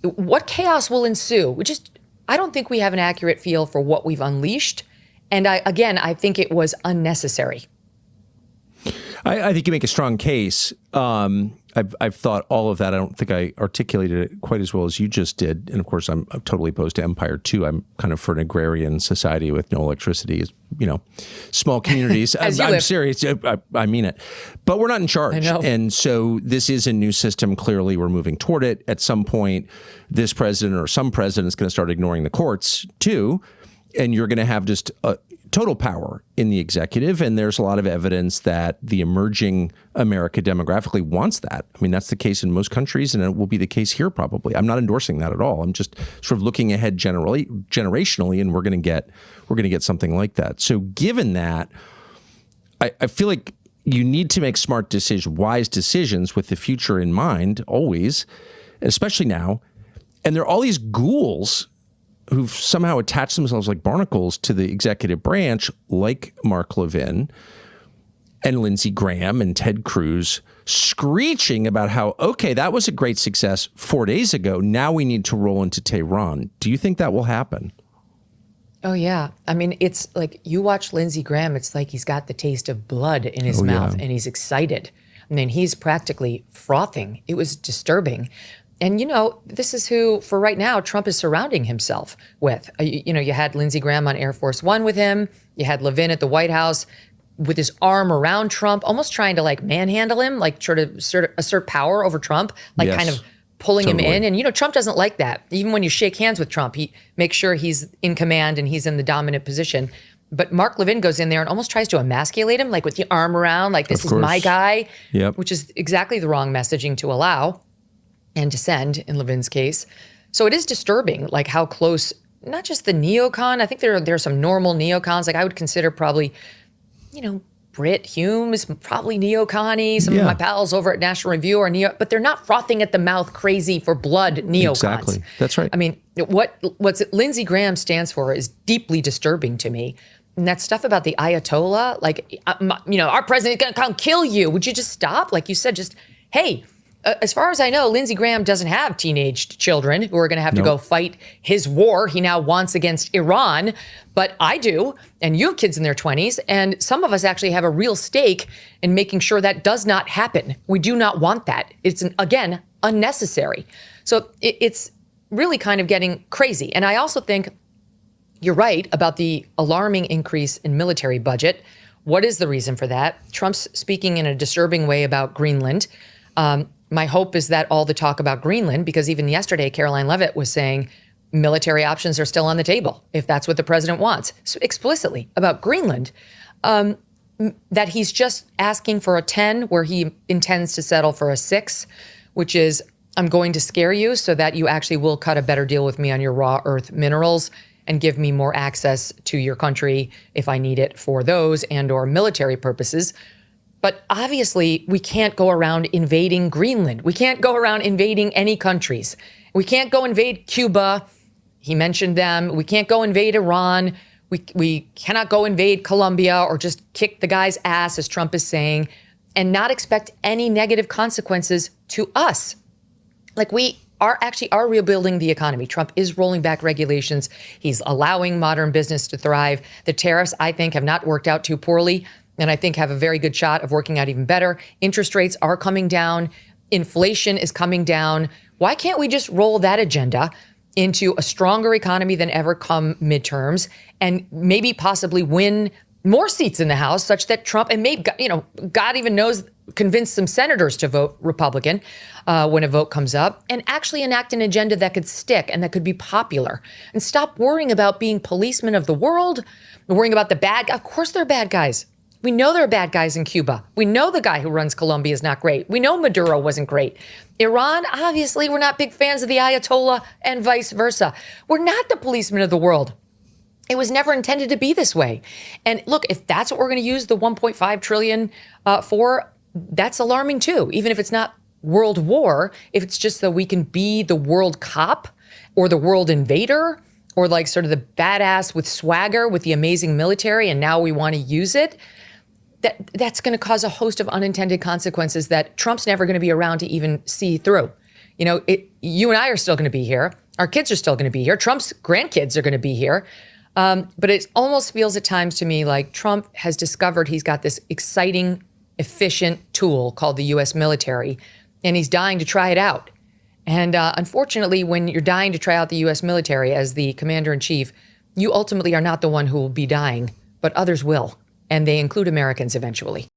What chaos will ensue? I don't think we have an accurate feel for what we've unleashed. And I think it was unnecessary. I think you make a strong case. I've thought all of that. I don't think I articulated it quite as well as you just did. And of course, I'm totally opposed to empire too. I'm kind of for an agrarian society with no electricity. Small communities. I'm serious. I mean it. But we're not in charge. I know. And so this is a new system. Clearly, we're moving toward it. At some point, this president or some president is going to start ignoring the courts too. And you're going to have just total power in the executive. And there's a lot of evidence that the emerging America demographically wants that. I mean, that's the case in most countries, and it will be the case here probably. I'm not endorsing that at all. I'm just sort of looking ahead generationally, and we're going to get something like that. So given that, I feel like you need to make smart decisions, wise decisions with the future in mind, always, especially now. And there are all these ghouls who've somehow attached themselves like barnacles to the executive branch, like Mark Levin and Lindsey Graham and Ted Cruz, screeching about how, okay, that was a great success 4 days ago. Now we need to roll into Tehran. Do you think that will happen? Oh, yeah. I mean, it's like you watch Lindsey Graham, it's like he's got the taste of blood in his mouth and he's excited. I mean, he's practically frothing. It was disturbing. And, this is who, for right now, Trump is surrounding himself with. You had Lindsey Graham on Air Force One with him. You had Levin at the White House with his arm around Trump, almost trying to manhandle him, sort of assert power over Trump, kind of pulling him in. And, Trump doesn't like that. Even when you shake hands with Trump, he makes sure he's in command and he's in the dominant position. But Mark Levin goes in there and almost tries to emasculate him, with the arm around, this is my guy, which is exactly the wrong messaging to allow and to send in Levin's case. So it is disturbing, how close, not just the neocon, I think there are some normal neocons, I would consider probably, Britt Hume is probably neocon-y. Some of my pals over at National Review are but they're not frothing at the mouth crazy for blood neocons. Exactly. That's right. I mean, what Lindsey Graham stands for is deeply disturbing to me. And that stuff about the Ayatollah, our president's going to come kill you. Would you just stop? Like you said, just, hey, as far as I know, Lindsey Graham doesn't have teenage children who are going to have to go fight his war he now wants against Iran. But I do, and you have kids in their 20s, and some of us actually have a real stake in making sure that does not happen. We do not want that. It's, again, unnecessary. So it's really kind of getting crazy. And I also think you're right about the alarming increase in military budget. What is the reason for that? Trump's speaking in a disturbing way about Greenland. My hope is that all the talk about Greenland, because even yesterday, Caroline Leavitt was saying military options are still on the table, if that's what the president wants, so explicitly about Greenland, that he's just asking for a 10 where he intends to settle for a 6, which is, I'm going to scare you so that you actually will cut a better deal with me on your raw earth minerals and give me more access to your country if I need it for those and or military purposes. But obviously, we can't go around invading Greenland. We can't go around invading any countries. We can't go invade Cuba. He mentioned them. We can't go invade Iran. We cannot go invade Colombia or just kick the guy's ass, as Trump is saying, and not expect any negative consequences to us. We are rebuilding the economy. Trump is rolling back regulations. He's allowing modern business to thrive. The tariffs, I think, have not worked out too poorly, and I think have a very good shot of working out even better. Interest rates are coming down. Inflation is coming down. Why can't we just roll that agenda into a stronger economy than ever come midterms and maybe possibly win more seats in the House such that Trump, and maybe, God even knows, convince some senators to vote Republican when a vote comes up, and actually enact an agenda that could stick and that could be popular, and stop worrying about being policemen of the world, worrying about the bad guys. Of course they're bad guys. We know there are bad guys in Cuba. We know the guy who runs Colombia is not great. We know Maduro wasn't great. Iran, obviously, we're not big fans of the Ayatollah and vice versa. We're not the policemen of the world. It was never intended to be this way. And look, if that's what we're going to use the $1.5 trillion for, that's alarming too. Even if it's not world war, if it's just that we can be the world cop or the world invader, or sort of the badass with swagger with the amazing military, and now we want to use it, that's going to cause a host of unintended consequences that Trump's never going to be around to even see through. You and I are still going to be here. Our kids are still going to be here. Trump's grandkids are going to be here. But it almost feels at times to me like Trump has discovered he's got this exciting, efficient tool called the U.S. military, and he's dying to try it out. And unfortunately, when you're dying to try out the U.S. military as the commander in chief, you ultimately are not the one who will be dying, but others will. And they include Americans eventually.